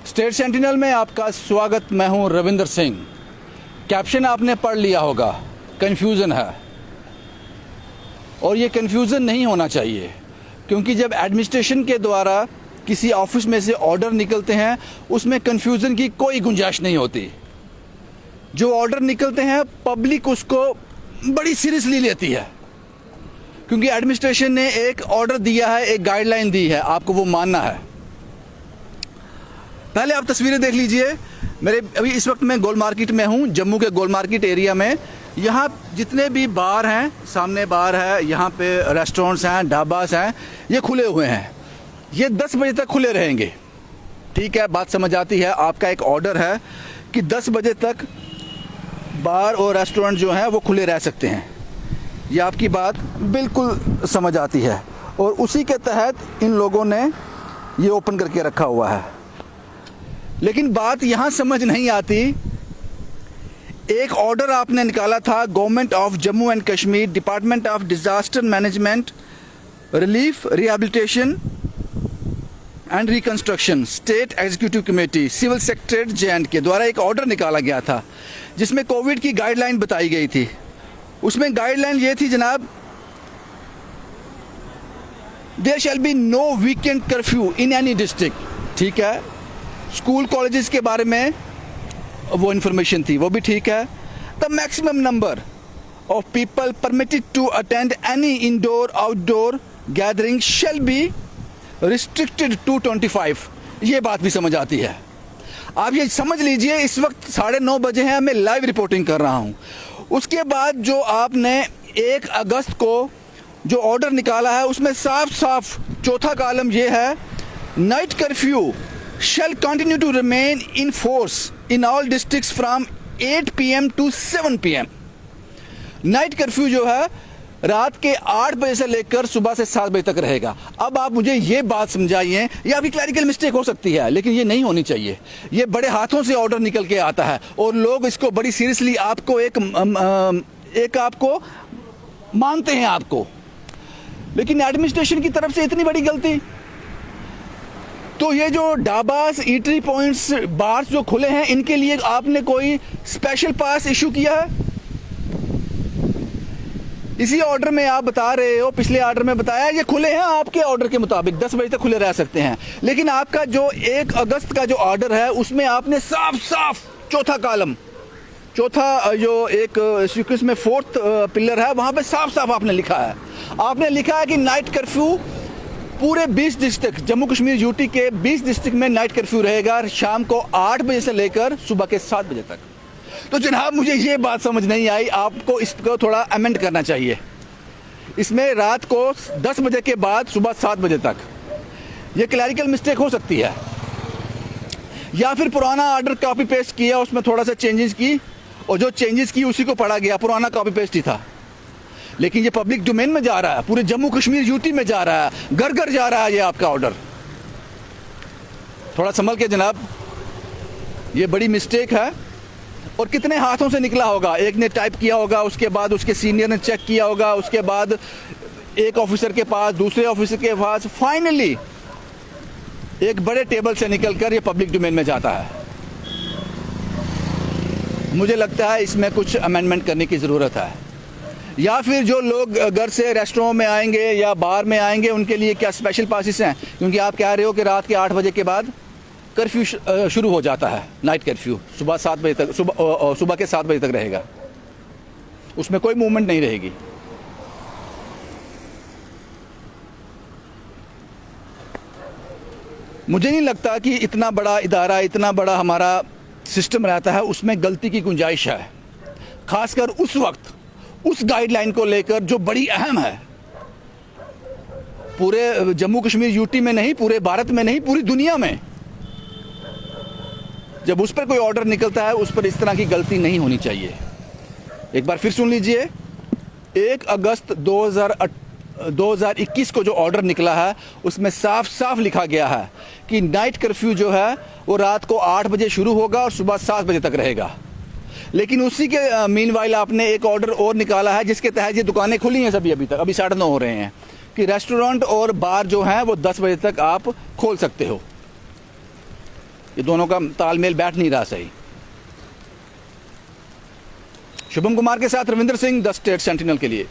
State sentinel में आपका स्वागत। मैं हूं रविंदर सिंह। कैप्शन आपने पढ़ लिया होगा, कन्फ्यूज़न है। और ये कन्फ्यूज़न नहीं होना चाहिए, क्योंकि जब एडमिनिस्ट्रेशन के द्वारा किसी ऑफिस में से ऑर्डर निकलते हैं उसमें कन्फ्यूज़न की कोई गुंजाइश नहीं होती। जो ऑर्डर निकलते हैं पब्लिक उसको बड़ी सीरियसली लेती है, क्योंकि एडमिनिस्ट्रेशन ने एक ऑर्डर दिया है, एक गाइडलाइन दी है, आपको वो मानना है। पहले आप तस्वीरें देख लीजिए। अभी इस वक्त मैं गोल मार्केट में हूँ, जम्मू के गोल मार्केट एरिया में। यहाँ जितने भी बार हैं, सामने बार है, यहाँ पे रेस्टोरेंट्स हैं, ढाबास हैं, ये खुले हुए हैं। ये 10 बजे तक खुले रहेंगे। ठीक है, बात समझ आती है। आपका एक ऑर्डर है कि 10 बजे तक बार और रेस्टोरेंट जो हैं वो खुले रह सकते हैं। ये आपकी बात बिल्कुल समझ आती है, और उसी के तहत इन लोगों ने ये ओपन करके रखा हुआ है। लेकिन बात यहाँ समझ नहीं आती। एक ऑर्डर आपने निकाला था, government of Jammu and Kashmir, department of disaster management, relief, rehabilitation and reconstruction, state executive committee, civil secretariat JNK के द्वारा एक ऑर्डर निकाला गया था, जिसमें कोविड की गाइडलाइन बताई गई थी। उसमें गाइडलाइन ये थी जनाब, there shall be no weekend curfew in any district. ठीक है, स्कूल कॉलेजेस के बारे में वो इन्फॉर्मेशन थी, वो भी ठीक है। The maximum number of people permitted to attend any indoor outdoor gathering shall be restricted to 25। ये बात भी समझ आती है। आप ये समझ लीजिए, इस वक्त 9:30 बजे हैं, मैं लाइव रिपोर्टिंग कर रहा हूँ। उसके बाद जो आपने 1 अगस्त को जो ऑर्डर निकाला है उसमें साफ साफ चौथा कॉलम ये है, night curfew shall continue to remain in force in all districts from 8 PM to 7 PM। Night curfew जो है रात के 8 बजे से लेकर सुबह से 7 बजे तक रहेगा। अब आप मुझे ये बात समझाइए, या अभी क्लैरिकल मिस्टेक हो सकती है, लेकिन ये नहीं होनी चाहिए। ये बड़े हाथों से ऑर्डर निकल के आता है और लोग इसको बड़ी सीरियसली आपको एक आपको मानते हैं आपको, लेकिन एडमिनिस्ट्रेशन की तरफ से इतनी बड़ी गलती। तो ये जो ढाबास, ईटरी पॉइंट्स, बार्स जो खुले हैं, इनके लिए आपने कोई स्पेशल पास इशू किया है? इसी ऑर्डर में आप बता रहे हो, पिछले ऑर्डर में बताया ये खुले हैं, आपके ऑर्डर के मुताबिक 10 बजे तक खुले रह सकते हैं। लेकिन आपका जो 1 अगस्त का जो ऑर्डर है उसमें आपने साफ साफ चौथा कॉलम, चौथा जो एक सीक्वेंस में 4th पिलर है, वहां पे साफ साफ आपने लिखा है। आपने लिखा है कि नाइट कर्फ्यू पूरे 20 डिस्ट्रिक्ट, जम्मू कश्मीर यूटी के 20 डिस्ट्रिक्ट में नाइट कर्फ्यू रहेगा, शाम को 8 बजे से लेकर सुबह के 7 बजे तक। तो जनाब मुझे ये बात समझ नहीं आई, आपको इसको थोड़ा अमेंड करना चाहिए। इसमें रात को 10 बजे के बाद सुबह 7 बजे तक, ये क्लैरिकल मिस्टेक हो सकती है, या फिर पुराना ऑर्डर कॉपी पेस्ट किया, उसमें थोड़ा सा चेंजेस की, और जो चेंजेस की उसी को पढ़ा गया, पुराना कॉपी पेस्ट ही था। लेकिन ये पब्लिक डोमेन में जा रहा है, पूरे जम्मू कश्मीर यूटी में जा रहा है, घर घर जा रहा है ये आपका ऑर्डर। थोड़ा संभल के जनाब, ये बड़ी मिस्टेक है। और कितने हाथों से निकला होगा, एक ने टाइप किया होगा, उसके बाद उसके सीनियर ने चेक किया होगा, उसके बाद एक ऑफिसर के पास, दूसरे ऑफिसर के पास, फाइनली एक बड़े टेबल से निकलकर ये पब्लिक डोमेन में जाता है। मुझे लगता है इसमें कुछ अमेंडमेंट करने की ज़रूरत है, या फिर जो लोग घर से रेस्टोरेंट में आएंगे या बार में आएंगे उनके लिए क्या स्पेशल पासिस हैं, क्योंकि आप कह रहे हो कि रात के 8 बजे के बाद कर्फ्यू शुरू हो जाता है। नाइट कर्फ्यू सुबह 7 बजे तक, सुबह के 7 बजे तक रहेगा, उसमें कोई मूवमेंट नहीं रहेगी। मुझे नहीं लगता कि इतना बड़ा इदारा, इतना बड़ा हमारा सिस्टम रहता है, उसमें गलती की गुंजाइश है, खासकर उस वक्त उस गाइडलाइन को लेकर जो बड़ी अहम है। पूरे जम्मू कश्मीर यूटी में नहीं, पूरे भारत में नहीं, पूरी दुनिया में जब उस पर कोई ऑर्डर निकलता है उस पर इस तरह की गलती नहीं होनी चाहिए। एक बार फिर सुन लीजिए, 1 अगस्त 2021 को जो ऑर्डर निकला है उसमें साफ साफ लिखा गया है कि नाइट कर्फ्यू जो है वो रात को 8 बजे शुरू होगा और सुबह 7 बजे तक रहेगा। लेकिन उसी के मीनवाइल आपने एक ऑर्डर और निकाला है जिसके तहत ये दुकानें खुली हैं सभी, अभी 9:30 हो रहे हैं, कि रेस्टोरेंट और बार जो हैं वो 10 बजे तक आप खोल सकते हो। ये दोनों का तालमेल बैठ नहीं रहा सही। शुभम कुमार के साथ Ravindra Singh, the state sentinel के लिए।